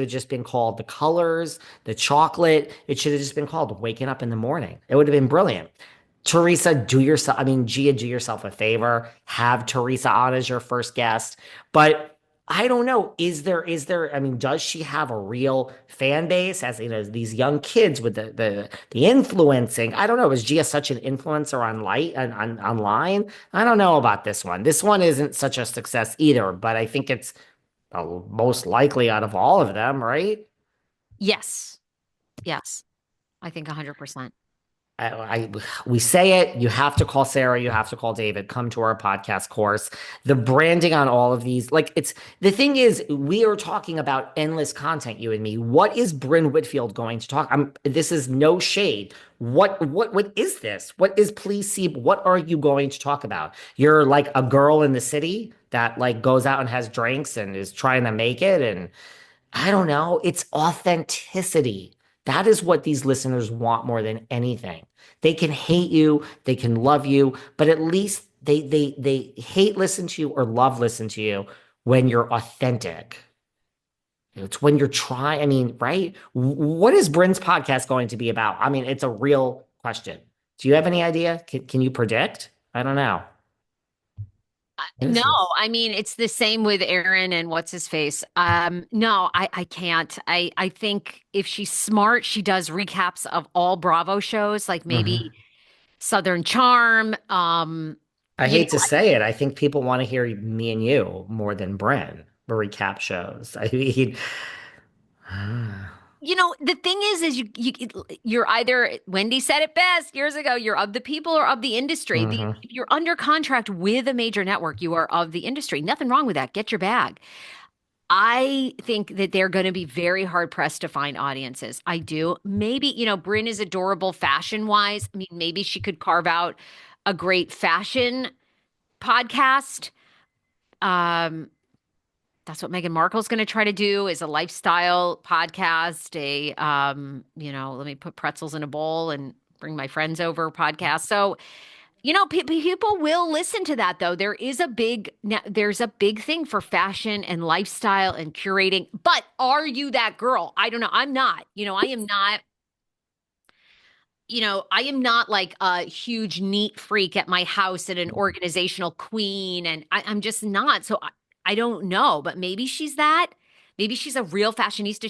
have just been called The Colors, The Chocolate. It should have just been called Waking Up in the Morning. It would have been brilliant. Teresa, Gia, do yourself a favor. Have Teresa on as your first guest. But I don't know. Does she have a real fan base as these young kids with the influencing? I don't know. Is Gia such an influencer online? I don't know about this one. This one isn't such a success either, but I think it's most likely out of all of them, right? Yes. Yes. I think 100%. I we say it. You have to call Sarah. You have to call David. Come to our podcast course. The branding on all of these, like it's the thing is, we are talking about endless content. You and me. What is Bryn Whitfield going to talk? This is no shade. What is this? What is Please See? What are you going to talk about? You're like a girl in the city that like goes out and has drinks and is trying to make it, and I don't know. It's authenticity. That is what these listeners want more than anything. They can hate you, they can love you, but at least they hate listen to you or love listen to you when you're authentic. It's when you're trying, right? What is Bryn's podcast going to be about? It's a real question. Do you have any idea? Can you predict? I don't know. No, This is I mean it's the same with Aaron and what's his face. No, I can't. I think if she's smart, she does recaps of all Bravo shows, like maybe Mhm. Southern Charm. I You know, hate to say it. I think people want to hear me and you more than Bren recap shows. the thing is you're either Wendy said it best years ago, you're of the people or of the industry. Mhm. If you're under contract with a major network, you are of the industry. Nothing wrong with that. Get your bag. I think that they're going to be very hard pressed to find audiences. I do. Maybe, Bryn is adorable fashion wise. I mean, maybe she could carve out a great fashion podcast. Um, that's what Meghan Markle's going to try to do is a lifestyle podcast, let me put pretzels in a bowl and bring my friends over podcast. So, people will listen to that though. There's a big thing for fashion and lifestyle and curating. But are you that girl? I don't know. I'm not. I am not like a huge neat freak at my house and an organizational queen, and I'm just not. So I don't know, but maybe she's that. Maybe she's a real fashionista.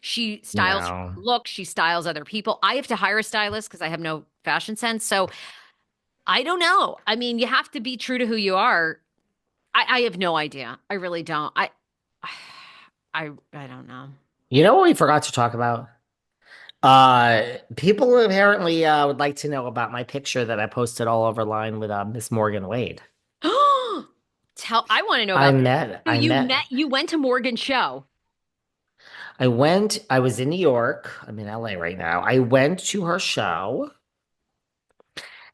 She styles her No. own look. She styles other people. I have to hire a stylist because I have no fashion sense. So I don't know. I mean, you have to be true to who you are. I have no idea. I really don't. I don't know. You know what we forgot to talk about? People apparently would like to know about my picture that I posted all over line with Miss Morgan Wade. I want to know I about this. met, So I met, you went to Morgan's show. I was in New York. I'm in LA right now. I went to her show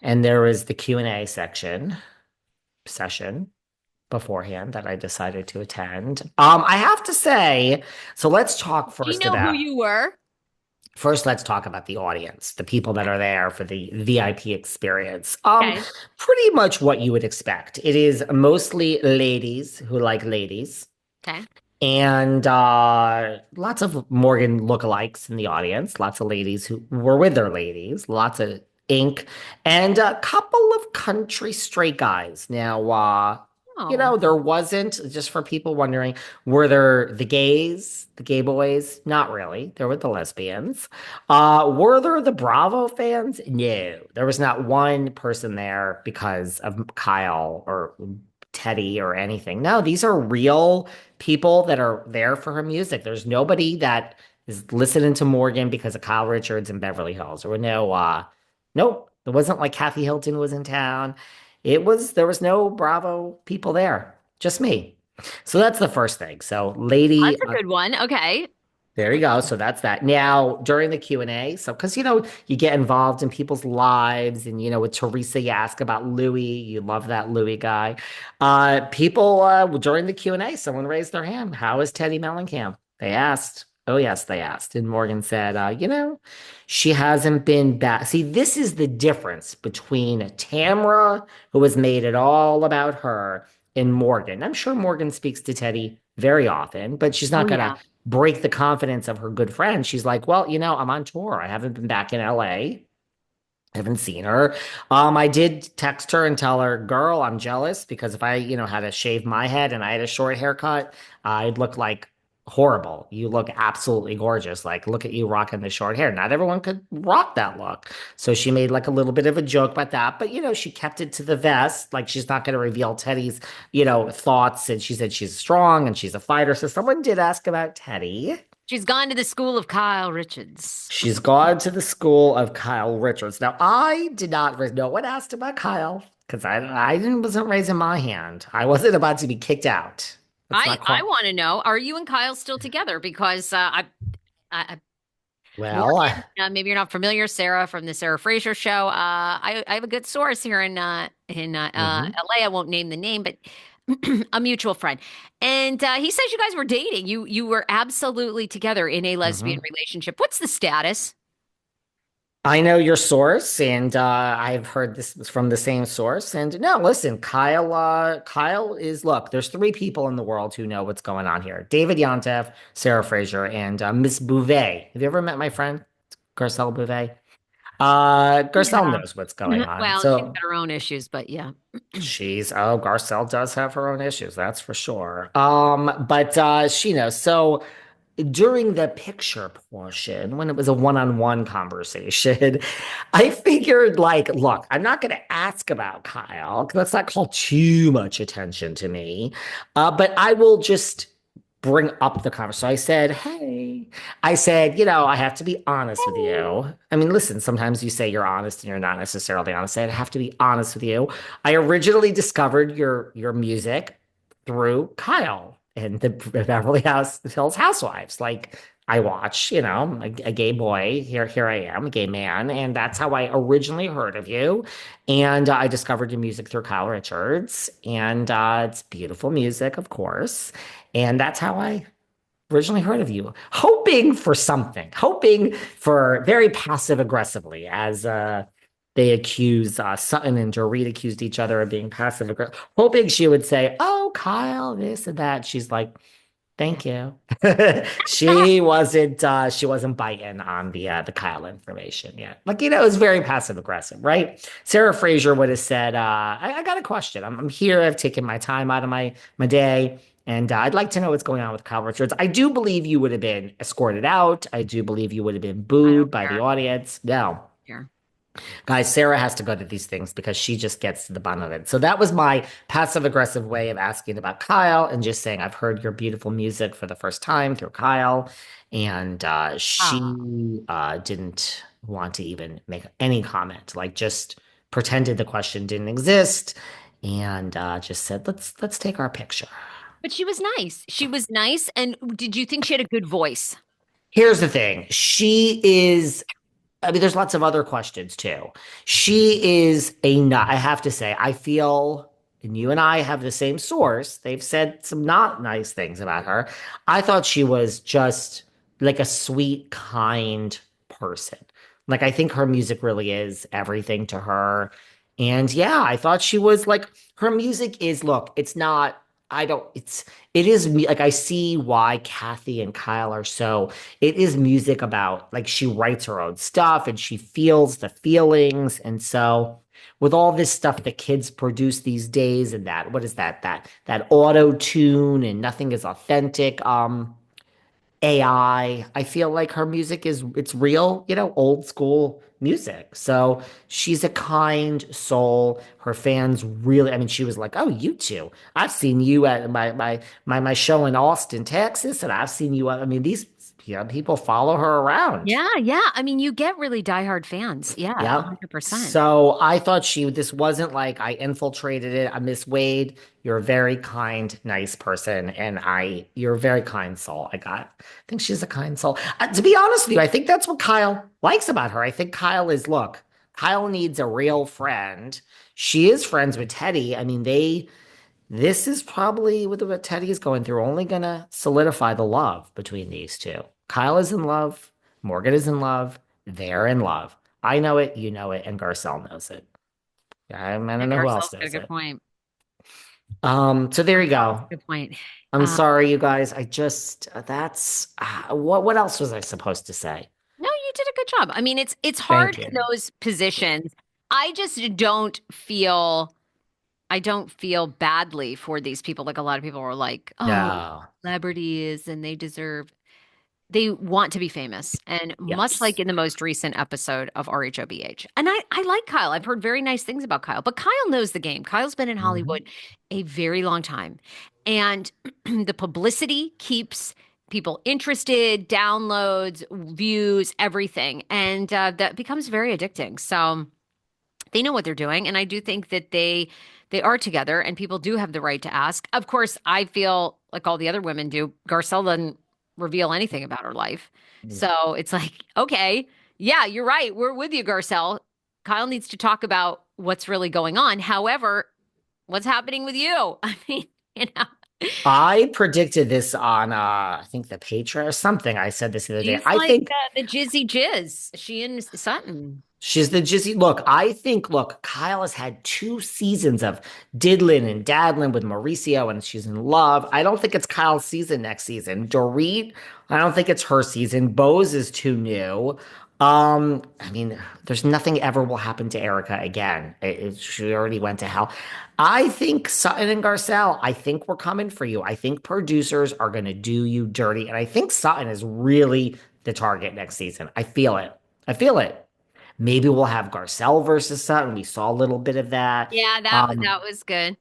and there was the Q&A session beforehand that I decided to attend. I have to say, so let's talk Do you know who you were? let's talk about the audience, the people that are there for the VIP experience. Okay. Pretty much what you would expect. It is mostly ladies who like ladies. Okay. And lots of Morgan lookalikes in the audience, lots of ladies who were with their ladies, lots of ink, and a couple of country straight guys. Now, Oh, there wasn't, just for people wondering, were there the gays, the gay boys? Not really. There were the lesbians. Were there the Bravo fans? No, there was not one person there because of Kyle or Teddy or anything. No, these are real people that are there for her music. There's nobody that is listening to Morgan because of Kyle Richards and Beverly Hills. There were nope. It wasn't like Kathy Hilton was in town. There was no Bravo people there, just me. So that's the first thing. So, that's a good one. Okay. there you go. So that's that. Now, during the Q&A, so because you get involved in people's lives and with Teresa you ask about Louis, you love that Louis guy. People during the Q&A, someone raised their hand. How is Teddy Mellencamp? They asked. Oh yes, they asked. And Morgan said, she hasn't been back. See, this is the difference between Tamra, who has made it all about her, and Morgan. I'm sure Morgan speaks to Teddy very often, but she's Oh not gonna yeah. break the confidence of her good friend. She's like, well, I'm on tour. I haven't been back in LA. I haven't seen her. I did text her and tell her, girl, I'm jealous because if I, had to shave my head and I had a short haircut, I'd look like horrible. You look absolutely gorgeous. Like, look at you rocking the short hair. Not everyone could rock that look. So she made like a little bit of a joke about that, but she kept it to the vest. Like, she's not going to reveal Teddy's, thoughts. And she said she's strong and she's a fighter. So someone did ask about Teddy. She's gone to the school of Kyle Richards. She's gone to the school of Kyle Richards. Now, I did not, no one asked about Kyle because wasn't raising my hand. I wasn't about to be kicked out. That's I not I quite. want to know, are you and Kyle still together? Because I Well, Morgan, maybe you're not familiar, Sarah from the Sarah Fraser show. I have a good source here in mhm, LA. I won't name the name, but a mutual friend, and he says you guys were dating. You were absolutely together in a lesbian mhm. relationship. What's the status? I know your source, and I've heard this from the same source. And no, listen, Kyle is, look, there's three people in the world who know what's going on here. David Yontef, Sarah Fraser, and Miss Bouvet. Have you ever met my friend, Garcelle Bouvet? Garcelle Yeah. knows what's going on. Well, she's So got her own issues, but yeah. Garcelle does have her own issues, that's for sure. But she knows. So during the picture portion, when it was a one-on-one conversation, I figured, like, look, I'm not going to ask about Kyle because that's not call too much attention to me. But I will just bring up the conversation. So I said, hey, I said, I have to be honest with you. I mean, listen, sometimes you say you're honest and you're not necessarily honest. I said, I have to be honest with you. I originally discovered your music through Kyle and the Beverly Hills Housewives. Like, I watch, a gay boy. Here I am, a gay man, and that's how I originally heard of you. And I discovered your music through Kyle Richards, and it's beautiful music, of course. And that's how I originally heard of you, hoping for something, hoping for very passive aggressively, as they accuse Sutton and Dorit accused each other of being passive aggressive, hoping she would say, "Oh, Kyle, this and that." She's like, "Thank you." She wasn't biting on the Kyle information yet. Like, it was very passive aggressive, right? Sarah Fraser would have said, I got a question. I'm here. I've taken my time out of my day. And I'd like to know what's going on with Kyle Richards. I do believe you would have been escorted out. I do believe you would have been I don't booed by the care. audience. No, Care. guys, Sarah has to go to these things because she just gets to the bottom of it. So that was my passive aggressive way of asking about Kyle and just saying, I've heard your beautiful music for the first time through Kyle. And Ah, she didn't want to even make any comment, like just pretended the question didn't exist and just said, let's take our picture. but she was nice. She was nice. And did you think she had a good voice? Here's the thing. She is I mean, there's lots of other questions too. She is a nut. I have to say, I feel, and you and I have the same source. They've said some not nice things about her. I thought she was just like a sweet, kind person. Like, I think her music really is everything to her. And yeah, I thought she was like, her music is, look, it's not, I don't, it is like, I see why Kathy and Kyle are so it is music about like she writes her own stuff and she feels the feelings. And so with all this stuff that kids produce these days and that, what is that auto tune and nothing is authentic. AI, I feel like her music it's real, old school music. So she's a kind soul. Her fans really, I mean, she was like, "Oh, you two. I've seen you at my show in Austin, Texas, and I've seen you." I mean, these people follow her around. Yeah, yeah. I mean, you get really diehard fans. Yeah, Yep. 100%. So I thought this wasn't like I infiltrated it. I Miss Wade, you're a very kind, nice person, and you're a very kind soul. I think she's a kind soul. To be honest with you, I think that's what Kyle likes about her. I think Kyle needs a real friend. She is friends with Teddy. I mean, this is probably with what Teddy is going through, only gonna solidify the love between these two. Kyle is in love, Morgan is in love, they're in love. I know it, you know it, and Garcelle knows it. I don't Yeah, know who else Garcelle's got a knows good it. point. So there you go. Good point. I'm Uh, sorry, you guys. I just that's what else was I supposed to say? no, you did a good job. I mean, it's hard Thank in you. those positions. I just don't feel badly for these people. Like a lot of people are like, oh, No. celebrities and they want to be famous. And much like Yes. in the most recent episode of RHOBH. And I like Kyle. I've heard very nice things about Kyle, but Kyle knows the game. Kyle's been in Mhm. Hollywood a very long time. And the publicity keeps people interested, downloads, views, everything. And that becomes very addicting. So they know what they're doing, and I do think that they are together, and people do have the right to ask. Of course, I feel like all the other women do. Garcelle doesn't reveal anything about her life, so it's like, okay, yeah, you're right. We're with you, Garcelle. Kyle needs to talk about what's really going on. However, what's happening with you? I mean, you know, I predicted this on I think the Patreon or something. I said this the other day. she's I like think the Jizzy Jizz. She and Sutton. she's the Jizzy. Look, I think, look, Kyle has had 2 seasons of diddling and daddling with Mauricio, and she's in love. I don't think it's Kyle's season next season. Dorit, I don't think it's her season. Bose is too new. I mean, there's nothing ever will happen to Erica again. She already went to hell. I think Sutton and Garcelle, I think we're coming for you. I think producers are going to do you dirty. And I think Sutton is really the target next season. I feel it. I feel it. Maybe we'll have Garcelle versus Sutton. We saw a little bit of that. Yeah, that was good.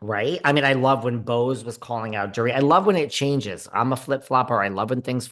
Right? I mean, I love when Bose was calling out Jury. I love when it changes. I'm a flip flopper. I love when things